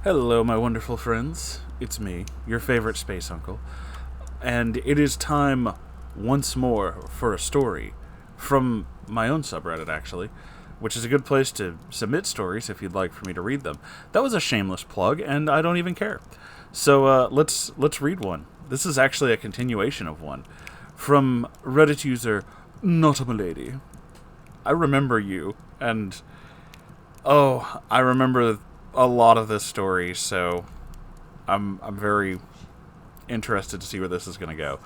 Hello, my wonderful friends. It's me, your favorite space uncle. And it is time once more for a story from my own subreddit, actually, which is a good place to submit stories if you'd like for me to read them. That was a shameless plug, and I don't even care. So let's read one. This is actually a continuation of one from Reddit user Not a Milady. I remember you, and I remember a lot of this story, so I'm very interested to see where this is going to go.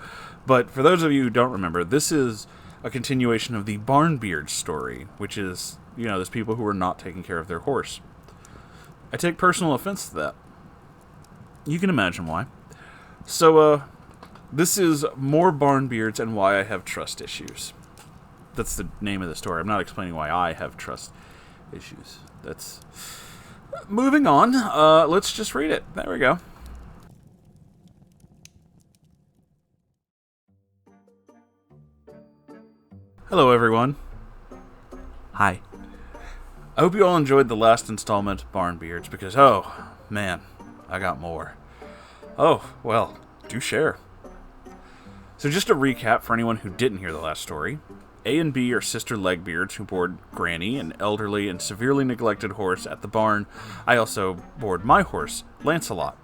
But for those of you who don't remember, this is a continuation of the BarnBeards story, which is, there's people who are not taking care of their horse. I take personal offense to that. You can imagine why. So, this is more BarnBeards and why I have trust issues. That's the name of the story. I'm not explaining why I have trust issues. That's... Moving on, let's just read it. There we go. Hello, everyone. Hi. I hope you all enjoyed the last installment of BarnBeards, because, man, I got more. Oh, well, do share. So just a recap for anyone who didn't hear the last story. A and B are sister Legbeards who board Granny, an elderly and severely neglected horse, at the barn. I also board my horse, Lancelot.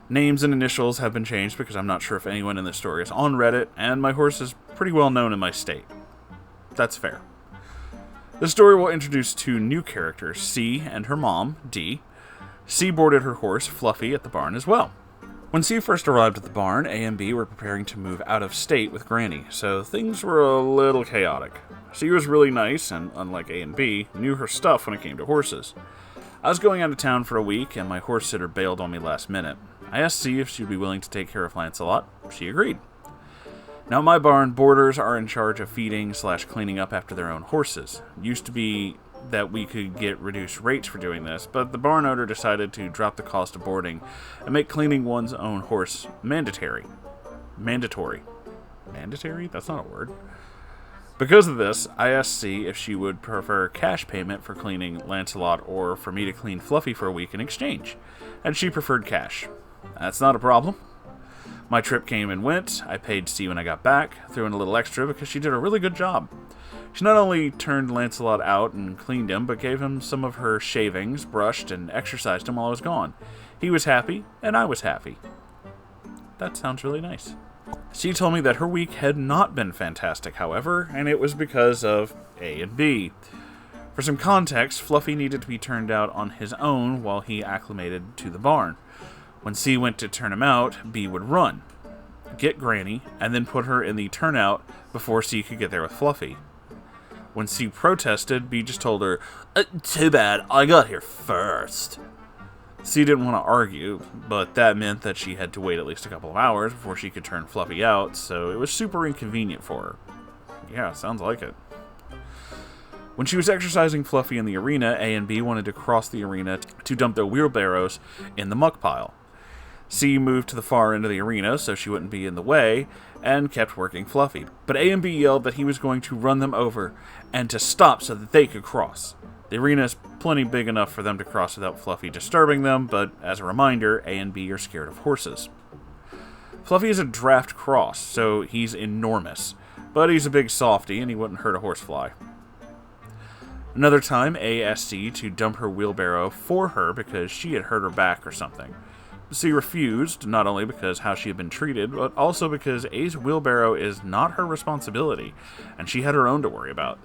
Names and initials have been changed because I'm not sure if anyone in this story is on Reddit, and my horse is pretty well known in my state. That's fair. The story will introduce two new characters, C and her mom, D. C boarded her horse, Fluffy, at the barn as well. When C first arrived at the barn, A and B were preparing to move out of state with Granny, so things were a little chaotic. C was really nice, and unlike A and B, knew her stuff when it came to horses. I was going out of town for a week, and my horse sitter bailed on me last minute. I asked C if she'd be willing to take care of Lancelot. She agreed. Now at my barn, boarders are in charge of feeding/cleaning up after their own horses. It used to be that we could get reduced rates for doing this, but the barn owner decided to drop the cost of boarding and make cleaning one's own horse mandatory. Mandatory? That's not a word. Because of this, I asked C if she would prefer cash payment for cleaning Lancelot or for me to clean Fluffy for a week in exchange, and she preferred cash. That's not a problem. My trip came and went. I paid C when I got back, threw in a little extra because she did a really good job. She not only turned Lancelot out and cleaned him, but gave him some of her shavings, brushed, and exercised him while I was gone. He was happy, and I was happy. That sounds really nice. She told me that her week had not been fantastic, however, and it was because of A and B. For some context, Fluffy needed to be turned out on his own while he acclimated to the barn. When C went to turn him out, B would run, get Granny, and then put her in the turnout before C could get there with Fluffy. When C protested, B just told her, "Too bad, I got here first." C didn't want to argue, but that meant that she had to wait at least a couple of hours before she could turn Fluffy out, so it was super inconvenient for her. Yeah, sounds like it. When she was exercising Fluffy in the arena, A and B wanted to cross the arena to dump their wheelbarrows in the muck pile. C moved to the far end of the arena so she wouldn't be in the way, and kept working Fluffy. But A and B yelled that he was going to run them over, and to stop so that they could cross. The arena is plenty big enough for them to cross without Fluffy disturbing them, but as a reminder, A and B are scared of horses. Fluffy is a draft cross, so he's enormous, but he's a big softy and he wouldn't hurt a horsefly. Another time, A asked C to dump her wheelbarrow for her because she had hurt her back or something. C refused, not only because how she had been treated, but also because A's wheelbarrow is not her responsibility, and she had her own to worry about.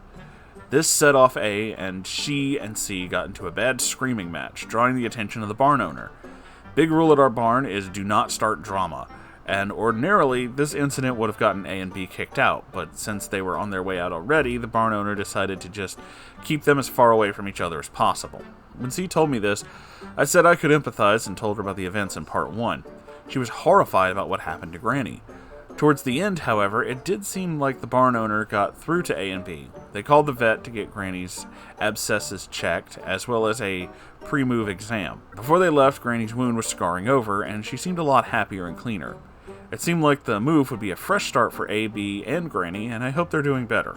This set off A, and she and C got into a bad screaming match, drawing the attention of the barn owner. Big rule at our barn is do not start drama, and ordinarily this incident would have gotten A and B kicked out, but since they were on their way out already, the barn owner decided to just keep them as far away from each other as possible. When C told me this, I said I could empathize and told her about the events in part 1. She was horrified about what happened to Granny. Towards the end, however, it did seem like the barn owner got through to A and B. They called the vet to get Granny's abscesses checked, as well as a pre-move exam. Before they left, Granny's wound was scarring over, and she seemed a lot happier and cleaner. It seemed like the move would be a fresh start for A, B, and Granny, and I hope they're doing better.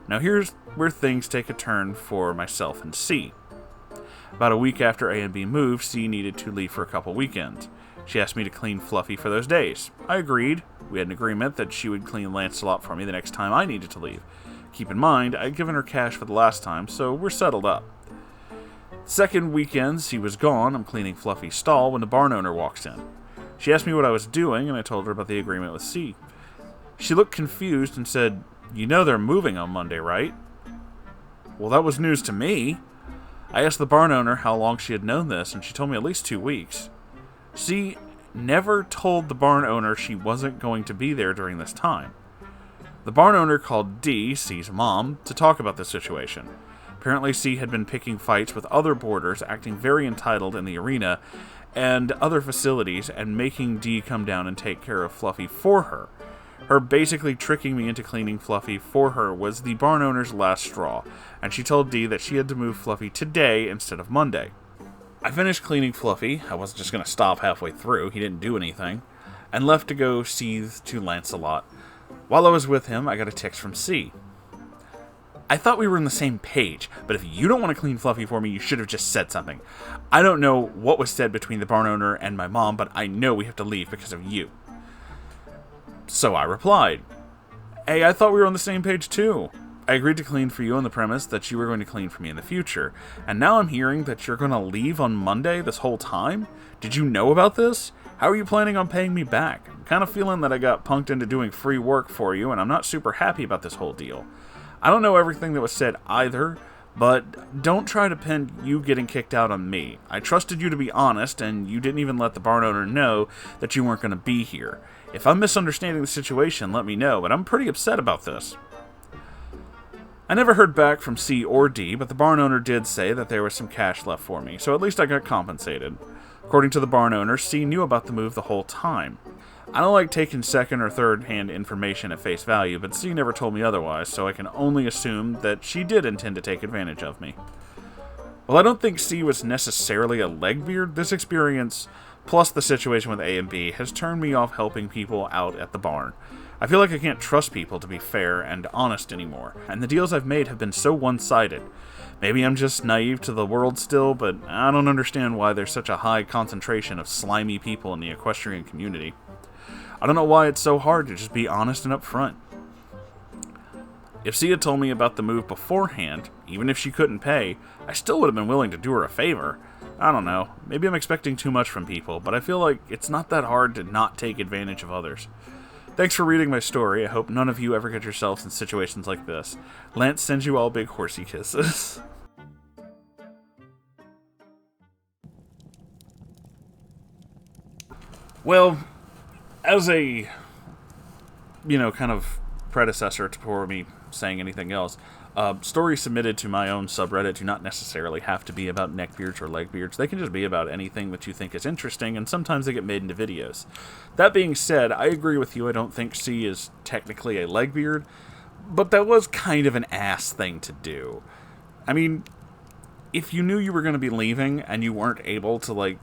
Now here's where things take a turn for myself and C. About a week after A and B moved, C needed to leave for a couple weekends. She asked me to clean Fluffy for those days. I agreed. We had an agreement that she would clean Lancelot for me the next time I needed to leave. Keep in mind, I'd given her cash for the last time, so we're settled up. Second weekend, C was gone. I'm cleaning Fluffy's stall when the barn owner walks in. She asked me what I was doing, and I told her about the agreement with C. She looked confused and said, "You know they're moving on Monday, right?" Well, that was news to me. I asked the barn owner how long she had known this, and she told me at least 2 weeks. C never told the barn owner she wasn't going to be there during this time. The barn owner called D, C's mom, to talk about the situation. Apparently, C had been picking fights with other boarders, acting very entitled in the arena and other facilities, and making D come down and take care of Fluffy for her. Her basically tricking me into cleaning Fluffy for her was the barn owner's last straw, and she told Dee that she had to move Fluffy today instead of Monday. I finished cleaning Fluffy, I wasn't just going to stop halfway through, he didn't do anything, and left to go seethe to Lancelot. While I was with him, I got a text from C. "I thought we were on the same page, but if you don't want to clean Fluffy for me, you should have just said something. I don't know what was said between the barn owner and my mom, but I know we have to leave because of you." So I replied, "Hey, I thought we were on the same page too. I agreed to clean for you on the premise that you were going to clean for me in the future, and now I'm hearing that you're going to leave on Monday this whole time? Did you know about this? How are you planning on paying me back? I'm kind of feeling that I got punked into doing free work for you, and I'm not super happy about this whole deal. I don't know everything that was said either, but don't try to pin you getting kicked out on me. I trusted you to be honest, and you didn't even let the barn owner know that you weren't going to be here. If I'm misunderstanding the situation, let me know, but I'm pretty upset about this." I never heard back from C or D, but the barn owner did say that there was some cash left for me, so at least I got compensated. According to the barn owner, C knew about the move the whole time. I don't like taking second or third hand information at face value, but C never told me otherwise, so I can only assume that she did intend to take advantage of me. While I don't think C was necessarily a legbeard, this experience, plus the situation with A and B, has turned me off helping people out at the barn. I feel like I can't trust people to be fair and honest anymore, and the deals I've made have been so one-sided. Maybe I'm just naive to the world still, but I don't understand why there's such a high concentration of slimy people in the equestrian community. I don't know why it's so hard to just be honest and upfront. If C had told me about the move beforehand, even if she couldn't pay, I still would have been willing to do her a favor. I don't know, maybe I'm expecting too much from people, but I feel like it's not that hard to not take advantage of others. Thanks for reading my story. I hope none of you ever get yourselves in situations like this. Lance sends you all big horsey kisses. Well, as a, kind of predecessor before me saying anything else, stories submitted to my own subreddit do not necessarily have to be about neckbeards or legbeards. They can just be about anything that you think is interesting, and sometimes they get made into videos. That being said, I agree with you. I don't think C is technically a legbeard, but that was kind of an ass thing to do. I mean, if you knew you were going to be leaving and you weren't able to,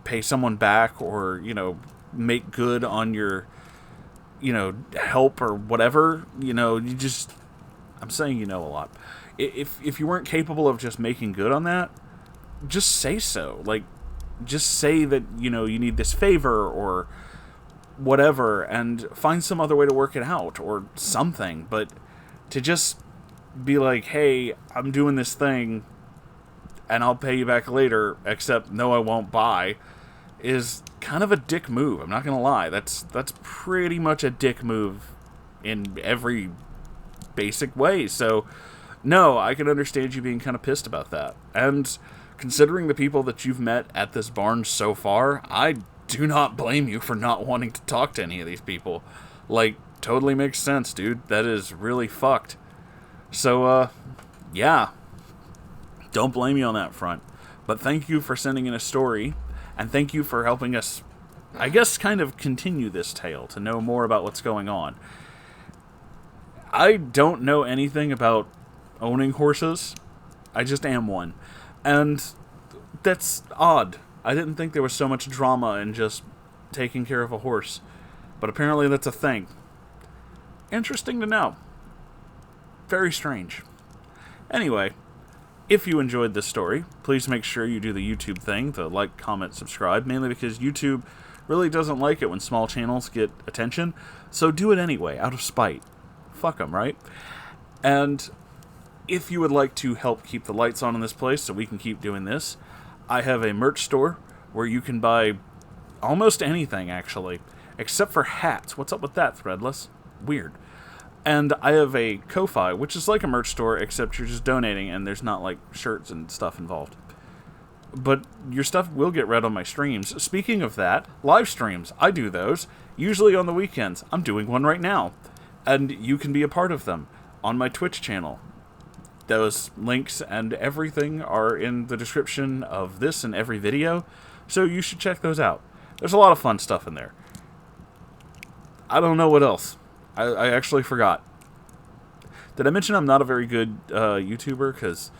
pay someone back or, make good on your, help or whatever, I'm saying a lot. If you weren't capable of just making good on that, just say so. Just say that, you need this favor or whatever and find some other way to work it out or something. But to just be like, hey, I'm doing this thing and I'll pay you back later, except no, I won't buy, is kind of a dick move. I'm not gonna lie. That's pretty much a dick move in every basic way. So, no, I can understand you being kind of pissed about that. And considering the people that you've met at this barn so far, I do not blame you for not wanting to talk to any of these people. Totally makes sense, dude. That is really fucked. So, yeah. Don't blame me on that front. But thank you for sending in a story. And thank you for helping us, I guess, kind of continue this tale to know more about what's going on. I don't know anything about owning horses. I just am one. And that's odd. I didn't think there was so much drama in just taking care of a horse. But apparently that's a thing. Interesting to know. Very strange. Anyway, If you enjoyed this story, please make sure you do the YouTube thing, the like, comment, subscribe, mainly because YouTube really doesn't like it when small channels get attention, so do it anyway, out of spite. Fuck them, right? And if you would like to help keep the lights on in this place so we can keep doing this, I have a merch store where you can buy almost anything, actually, except for hats. What's up with that, Threadless? Weird. And I have a Ko-Fi, which is like a merch store, except you're just donating and there's not, like, shirts and stuff involved. But your stuff will get read on my streams. Speaking of that, live streams. I do those, usually on the weekends. I'm doing one right now. And you can be a part of them on my Twitch channel. Those links and everything are in the description of this and every video, so you should check those out. There's a lot of fun stuff in there. I don't know what else. I actually forgot. Did I mention I'm not a very good YouTuber? Because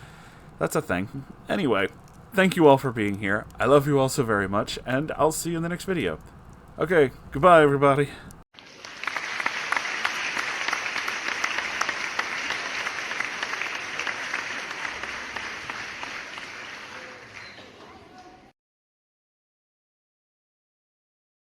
that's a thing. Anyway, thank you all for being here. I love you all so very much, and I'll see you in the next video. Okay, goodbye, everybody.